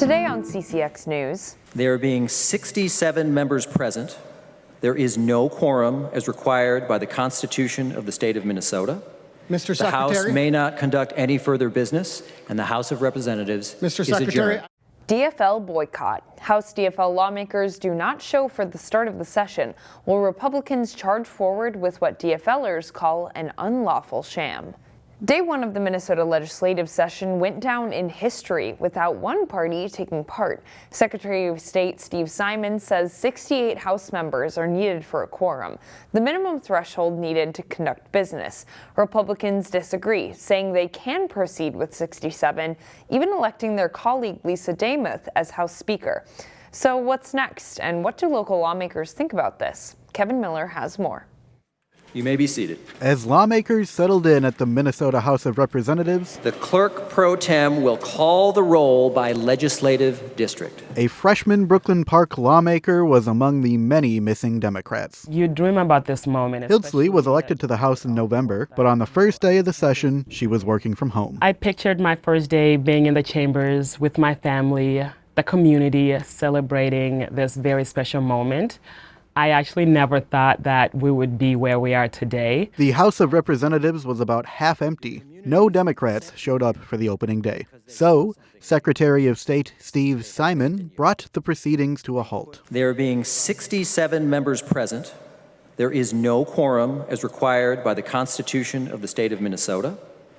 Today on CCX News. There being 67 members present, there is no quorum as required by the Constitution of the state of Minnesota. Mr. The House may not conduct any further business, and the House of Representatives is adjourned. DFL boycott. House DFL lawmakers do not show for the start of the session, while Republicans charge forward with what DFLers call an unlawful sham. Day one of the Minnesota legislative session went down in history without one party taking part. Secretary of State Steve Simon says 68 House members are needed for a quorum, the minimum threshold needed to conduct business. Republicans disagree, saying they can proceed with 67, even electing their colleague Lisa Demuth as House Speaker. So what's next, and what do local lawmakers think about this? Kevin Miller has more. You may be seated. As lawmakers settled in at the Minnesota House of Representatives, The clerk pro tem will call the roll by legislative district. a freshman Brooklyn Park lawmaker was among the many missing Democrats. You dream about this moment. Hildsley was elected to the House in November, but on the first day of the session, she was working from home. I pictured my first day being in the chambers with my family, the community, celebrating this very special moment. I actually never thought that we would be where we are today. The House of Representatives was about half empty. No Democrats showed up for the opening day. So, Secretary of State Steve Simon brought the proceedings to a halt. There being 67 members present, there is no quorum as required by the Constitution of the state of Minnesota.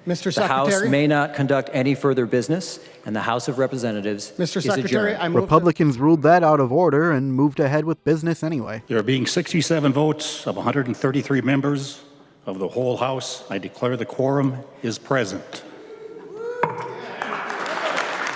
Mr. The House Secretary. may not conduct any further business, and the House of Representatives Mr. is Secretary, adjourned. I move Republicans ruled that out of order and moved ahead with business anyway. There being 67 votes of 133 members of the whole House, I declare the quorum is present.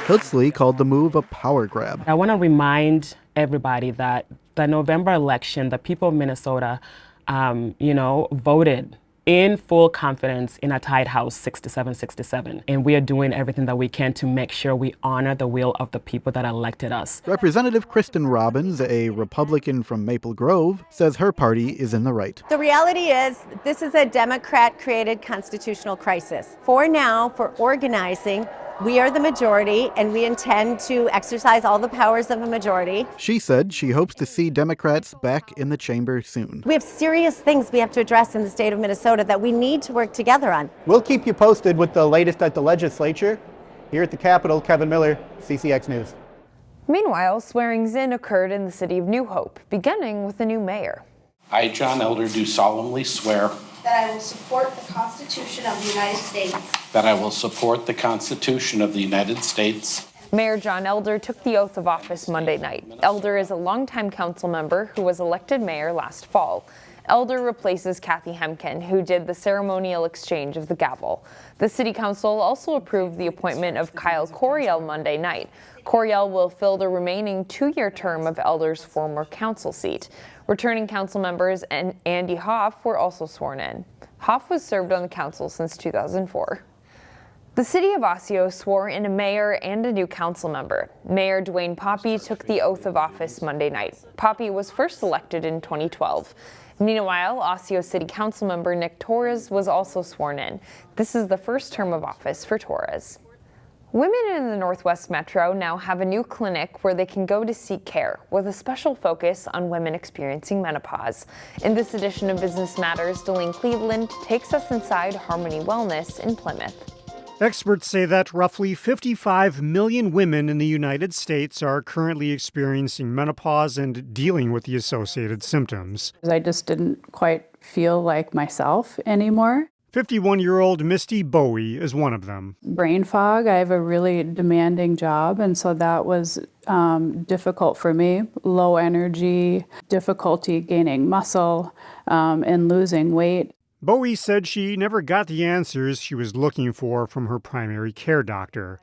Hildsley called the move a power grab. I want to remind everybody that the November election, the people of Minnesota, voted in full confidence in a tied House 67-67. And we are doing everything that we can to make sure we honor the will of the people that elected us. Representative Kristen Robbins, a Republican from Maple Grove, says her party is in the right. The reality is this is a Democrat-created constitutional crisis. For now, for organizing, we are the majority, and we intend to exercise all the powers of a majority. She said she hopes to see Democrats back in the chamber soon. We have serious things we have to address in the state of Minnesota that we need to work together on. We'll keep you posted with the latest at the legislature. Here at the Capitol, Kevin Miller, CCX News. Meanwhile, swearings-in occurred in the city of New Hope, beginning with a new mayor. I, John Elder, do solemnly swear that I will support the Constitution of the United States. that I will support the Constitution of the United States. Mayor John Elder took the oath of office Monday night. Elder is a longtime council member who was elected mayor last fall. Elder replaces Kathy Hemken, who did the ceremonial exchange of the gavel. The city council also approved the appointment of Kyle Coryell Monday night. Coryell will fill the remaining two-year term of Elder's former council seat. Returning council members and Andy Hoff were also sworn in. Hoff was served on the council since 2004. The city of Osseo swore in a mayor and a new council member. Mayor Dwayne Poppe took the oath of office Monday night. Poppe was first elected in 2012. Meanwhile, Osseo City Council member Nick Torres was also sworn in. This is the first term of office for Torres. Women in the Northwest Metro now have a new clinic where they can go to seek care, with a special focus on women experiencing menopause. In this edition of Business Matters, Delene Cleveland takes us inside Harmony Wellness in Plymouth. Experts say that roughly 55 million women in the United States are currently experiencing menopause and dealing with the associated symptoms. I just didn't quite feel like myself anymore. 51-year-old Misty Bowie is one of them. Brain fog. I have a really demanding job, and so that was difficult for me. Low energy, difficulty gaining muscle, and losing weight. Bowie said she never got the answers she was looking for from her primary care doctor.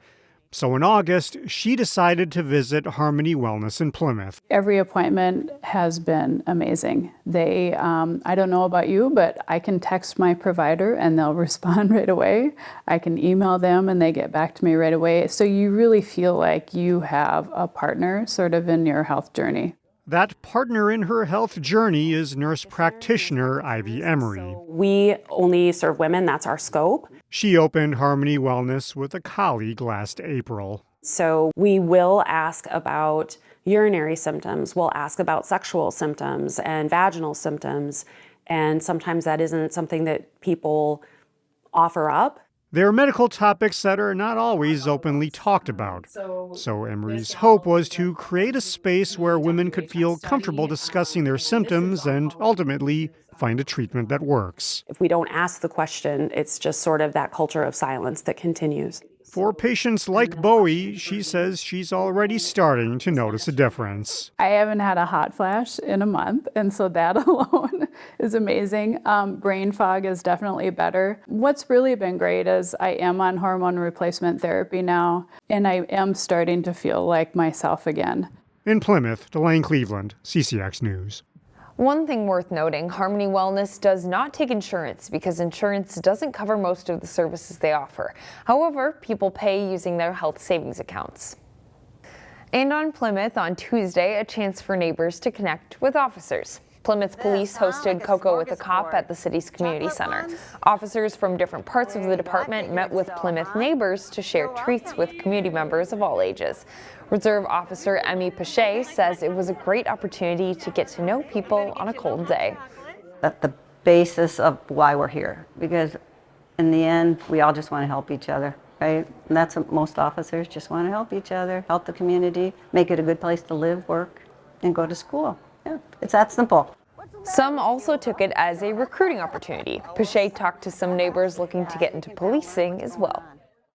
So in August, she decided to visit Harmony Wellness in Plymouth. Every appointment has been amazing. They, I don't know about you, but I can text my provider and they'll respond right away. I can email them and they get back to me right away. So you really feel like you have a partner sort of in your health journey. That partner in her health journey is nurse practitioner Ivy Emery. We only serve women, that's our scope. She opened Harmony Wellness with a colleague last April. So we will ask about urinary symptoms, we'll ask about sexual symptoms and vaginal symptoms, and sometimes that isn't something that people offer up. There are medical topics that are not always openly talked about. So Emery's hope was to create a space where women could feel comfortable discussing their symptoms and ultimately find a treatment that works. If we don't ask the question, it's just sort of that culture of silence that continues. For patients like Bowie, she says she's already starting to notice a difference. I haven't had a hot flash in a month, and so that alone is amazing. Brain fog is definitely better. What's really been great is I am on hormone replacement therapy now, and I am starting to feel like myself again. In Plymouth, Delane Cleveland, CCX News. One thing worth noting, Harmony Wellness does not take insurance because insurance doesn't cover most of the services they offer. However, people pay using their health savings accounts. And on Plymouth on Tuesday, a chance for neighbors to connect with officers. Plymouth Police hosted Cocoa with a Cop at the city's community center. Officers from different parts of the department met with Plymouth neighbors to share treats with community members of all ages. Reserve Officer Emmy Pache says it was a great opportunity to get to know people on a cold day. That's the basis of why we're here, because in the end, we all just want to help each other, right? And that's what most officers just want to help each other, help the community, make it a good place to live, work, and go to school. Yeah, it's that simple. Some also took it as a recruiting opportunity. Pache talked to some neighbors looking to get into policing as well.